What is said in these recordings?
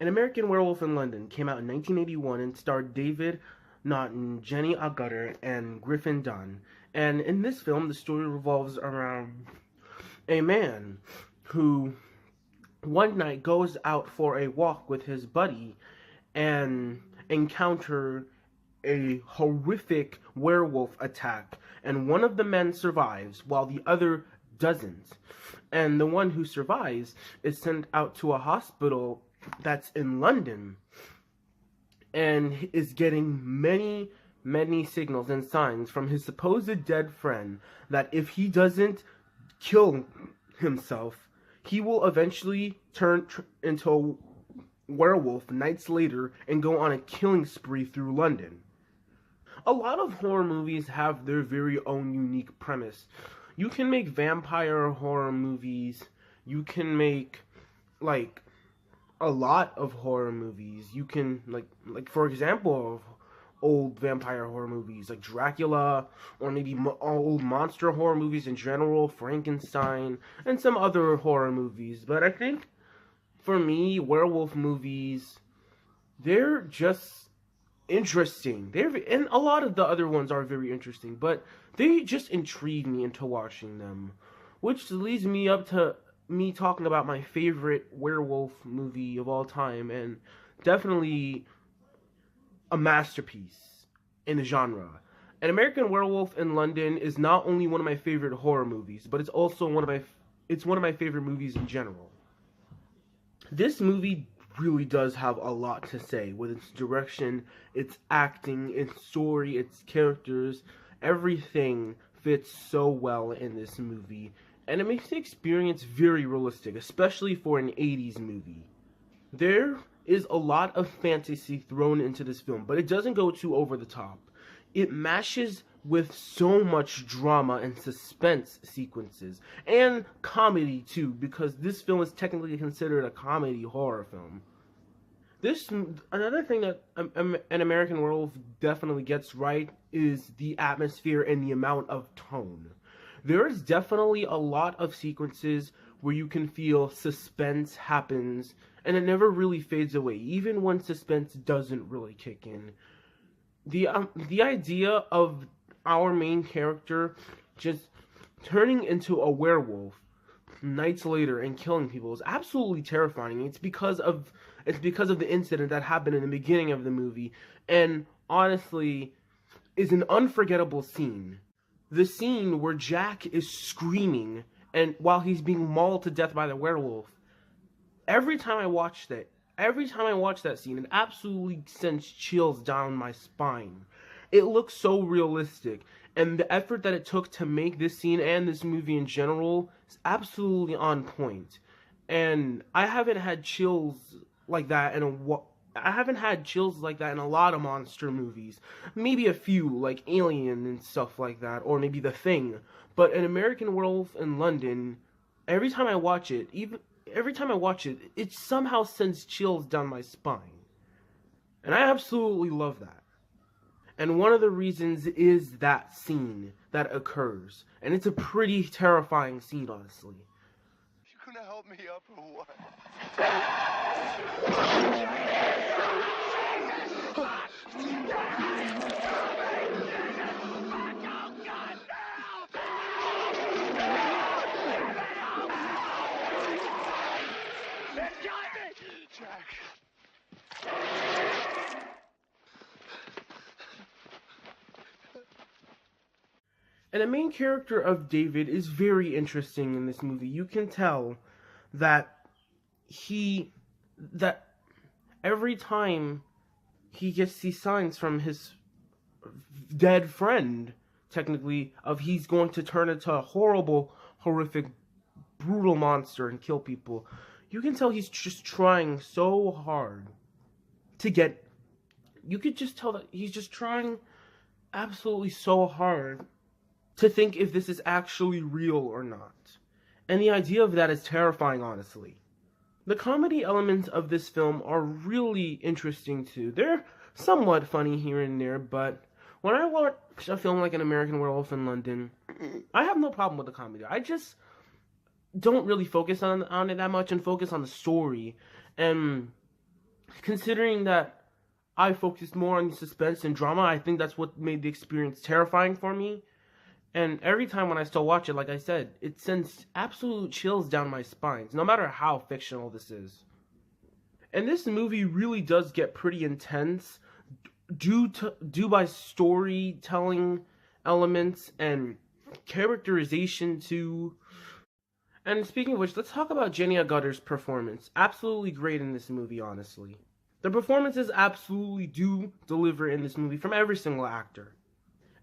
An American Werewolf in London came out in 1981 and starred David Naughton, Jenny Agutter, and Griffin Dunn. And in this film, the story revolves around a man who one night goes out for a walk with his buddy and encounter a horrific werewolf attack, and one of the men survives while the other doesn't. And the one who survives is sent out to a hospital that's in London and is getting many signals and signs from his supposed dead friend that if he doesn't kill himself, he will eventually turn into a werewolf nights later and go on a killing spree through London. A lot of horror movies have their very own unique premise. You can make vampire horror movies. You can make, like, a lot of horror movies. You can, like for example, old vampire horror movies like Dracula, or maybe old monster horror movies in general, Frankenstein, and some other horror movies. But I think, for me, werewolf movies, they're just interesting. And a lot of the other ones are very interesting, but they just intrigue me into watching them. Which leads me up to me talking about my favorite werewolf movie of all time, and definitely a masterpiece in the genre. An American Werewolf in London is not only one of my favorite horror movies, but it's also one of my favorite movies in general. This movie really does have a lot to say with its direction, its acting, its story, its characters. Everything fits so well in this movie, and it makes the experience very realistic, especially for an 80s movie. There is a lot of fantasy thrown into this film, but it doesn't go too over the top. It mashes with so much drama and suspense sequences, and comedy too, because this film is technically considered a comedy horror film. Another thing that an American Werewolf definitely gets right is the atmosphere and the amount of tone. There is definitely a lot of sequences where you can feel suspense happens, and it never really fades away, even when suspense doesn't really kick in. The idea of our main character just turning into a werewolf nights later and killing people is absolutely terrifying. It's because of the incident that happened in the beginning of the movie, and honestly is an unforgettable scene. The scene where Jack is screaming and while he's being mauled to death by the werewolf. Every time I watch that scene, it absolutely sends chills down my spine. It looks so realistic, and the effort that it took to make this scene and this movie in general is absolutely on point. And I haven't had chills like that in a lot of monster movies. Maybe a few, like Alien and stuff like that, or maybe The Thing. But An American Werewolf in London, every time I watch it, it somehow sends chills down my spine. And I absolutely love that. And one of the reasons is that scene that occurs. And it's a pretty terrifying scene, honestly. You gonna help me up or what? And the main character of David is very interesting in this movie. You can tell that every time he gets these signs from his dead friend, technically, of he's going to turn into a horrible, horrific, brutal monster and kill people, you can tell he's just trying so hard to get... You could just tell that he's just trying absolutely so hard to think if this is actually real or not. And the idea of that is terrifying, honestly. The comedy elements of this film are really interesting too. They're somewhat funny here and there, but when I watch a film like An American Werewolf in London, I have no problem with the comedy. I just don't really focus on it that much and focus on the story. And considering that I focused more on suspense and drama, I think that's what made the experience terrifying for me. And every time when I still watch it, like I said, it sends absolute chills down my spines, no matter how fictional this is. And this movie really does get pretty intense due by storytelling elements and characterization too. And speaking of which, let's talk about Jenny Agutter's performance. Absolutely great in this movie, honestly. The performances absolutely do deliver in this movie from every single actor.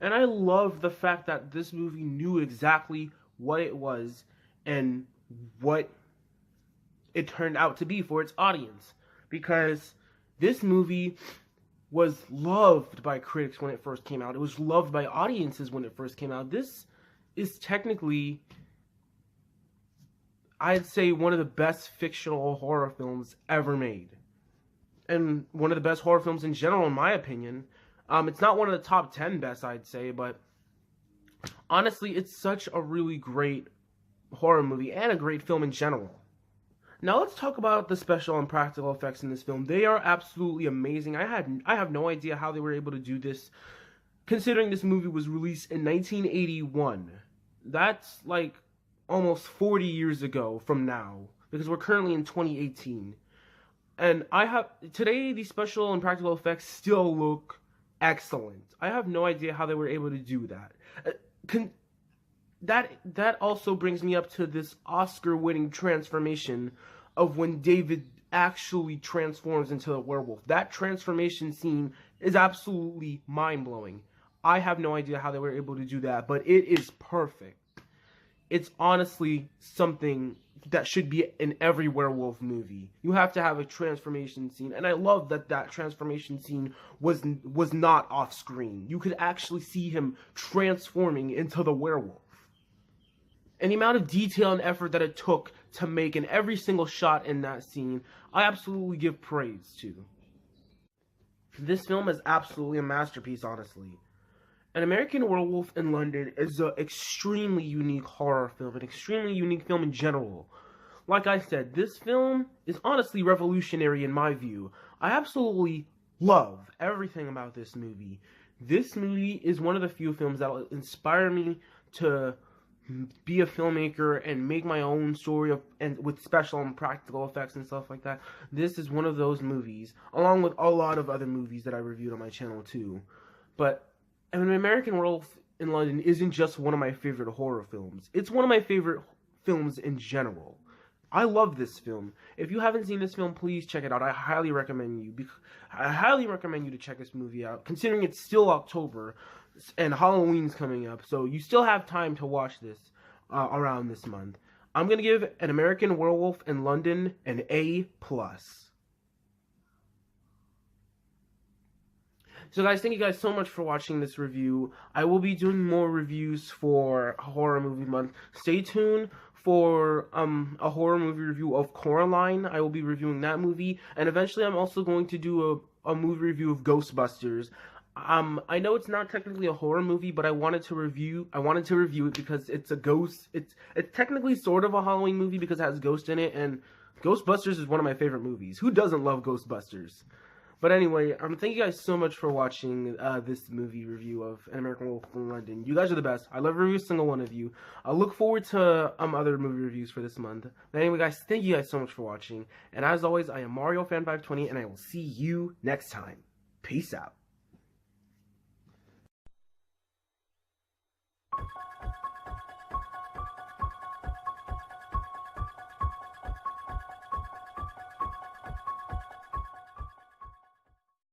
And I love the fact that this movie knew exactly what it was and what it turned out to be for its audience. Because this movie was loved by critics when it first came out. It was loved by audiences when it first came out. This is technically, I'd say, one of the best fictional horror films ever made. And one of the best horror films in general, in my opinion. It's not one of the top 10 best, I'd say, but honestly, it's such a really great horror movie and a great film in general. Now let's talk about the special and practical effects in this film. They are absolutely amazing. I have no idea how they were able to do this, considering this movie was released in 1981. That's like almost 40 years ago from now, because we're currently in 2018. And today these special and practical effects still look excellent. I have no idea how they were able to do that. That also brings me up to this Oscar-winning transformation of when David actually transforms into a werewolf. That transformation scene is absolutely mind-blowing. I have no idea how they were able to do that, but it is perfect. It's honestly something that should be in every werewolf movie. You have to have a transformation scene, and I love that transformation scene was not off screen. You could actually see him transforming into the werewolf. And the amount of detail and effort that it took to make in every single shot in that scene, I absolutely give praise to. This film is absolutely a masterpiece, honestly. An American Werewolf in London is an extremely unique horror film, an extremely unique film in general. Like I said, this film is honestly revolutionary in my view. I absolutely love everything about this movie. This movie is one of the few films that will inspire me to be a filmmaker and make my own story and with special and practical effects and stuff like that. This is one of those movies, along with a lot of other movies that I reviewed on my channel too. But An American Werewolf in London isn't just one of my favorite horror films. It's one of my favorite films in general. I love this film. If you haven't seen this film, please check it out. I highly recommend you to check this movie out, considering it's still October and Halloween's coming up, so you still have time to watch this around this month. I'm gonna give An American Werewolf in London an A+. So guys, thank you guys so much for watching this review. I will be doing more reviews for Horror Movie Month. Stay tuned for a horror movie review of Coraline. I will be reviewing that movie, and eventually I'm also going to do a movie review of Ghostbusters. I know it's not technically a horror movie, but I wanted to review it because it's a ghost. It's technically sort of a Halloween movie because it has ghosts in it, and Ghostbusters is one of my favorite movies. Who doesn't love Ghostbusters? But anyway, thank you guys so much for watching this movie review of An American Werewolf in London. You guys are the best. I love every single one of you. I look forward to other movie reviews for this month. But anyway, guys, thank you guys so much for watching. And as always, I am MarioFan520, and I will see you next time. Peace out.